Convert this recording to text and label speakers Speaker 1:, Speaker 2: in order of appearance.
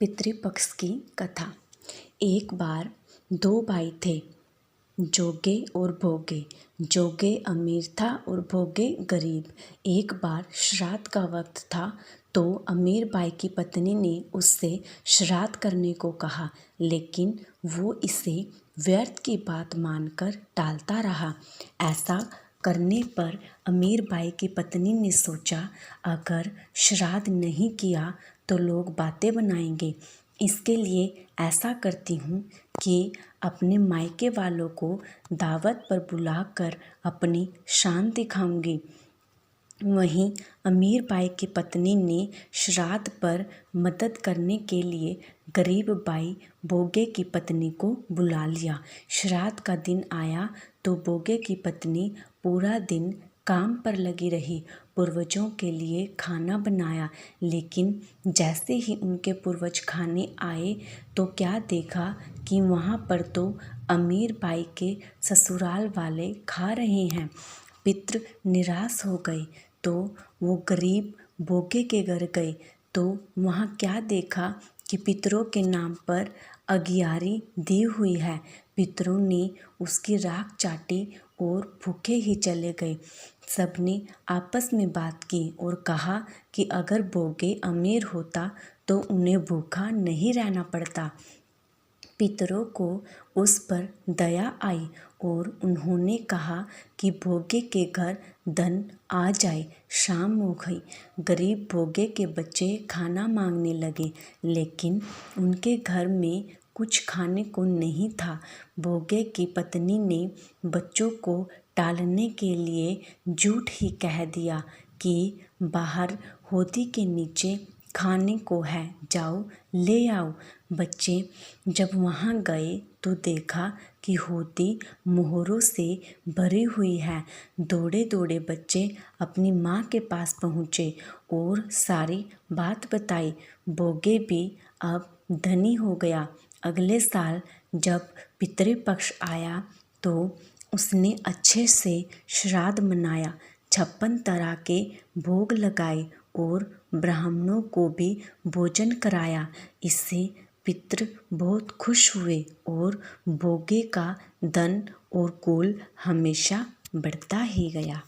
Speaker 1: पितृपक्ष की कथा। एक बार दो भाई थे, जोगे और भोगे। जोगे अमीर था और भोगे गरीब। एक बार श्राद्ध का वक्त था तो अमीर भाई की पत्नी ने उससे श्राद्ध करने को कहा, लेकिन वो इसे व्यर्थ की बात मानकर टालता रहा। ऐसा करने पर अमीर भाई की पत्नी ने सोचा, अगर श्राद्ध नहीं किया तो लोग बातें बनाएंगे। इसके लिए ऐसा करती हूँ कि अपने मायके वालों को दावत पर बुलाकर अपनी शान दिखाऊंगी। वहीं अमीर भाई की पत्नी ने श्राद्ध पर मदद करने के लिए गरीब भाई भोगे की पत्नी को बुला लिया। श्राद्ध का दिन आया तो भोगे की पत्नी पूरा दिन काम पर लगी रही, पूर्वजों के लिए खाना बनाया। लेकिन जैसे ही उनके पूर्वज खाने आए तो क्या देखा कि वहाँ पर तो अमीर भाई के ससुराल वाले खा रहे हैं। पितर निराश हो गए तो वो गरीब भोगे के घर गए तो वहाँ क्या देखा कि पितरों के नाम पर अगियारी दी हुई है। पितरों ने उसकी राख चाटी और भूखे ही चले गए। सबने आपस में बात की और कहा कि अगर भोगे अमीर होता तो उन्हें भूखा नहीं रहना पड़ता। पितरों को उस पर दया आई और उन्होंने कहा कि भोगे के घर धन आ जाए। शाम हो गई, गरीब भोगे के बच्चे खाना मांगने लगे, लेकिन उनके घर में कुछ खाने को नहीं था। भोगे की पत्नी ने बच्चों को टालने के लिए झूठ ही कह दिया कि बाहर होदी के नीचे खाने को है, जाओ ले आओ। बच्चे जब वहाँ गए तो देखा कि होदी मोहरों से भरी हुई है। दौड़े दौड़े बच्चे अपनी माँ के पास पहुँचे और सारी बात बताई। भोगे भी अब धनी हो गया। अगले साल जब पितृपक्ष आया तो उसने अच्छे से श्राद्ध मनाया, 56 तरह के भोग लगाए और ब्राह्मणों को भी भोजन कराया। इससे पितृ बहुत खुश हुए और भोगे का धन और कुल हमेशा बढ़ता ही गया।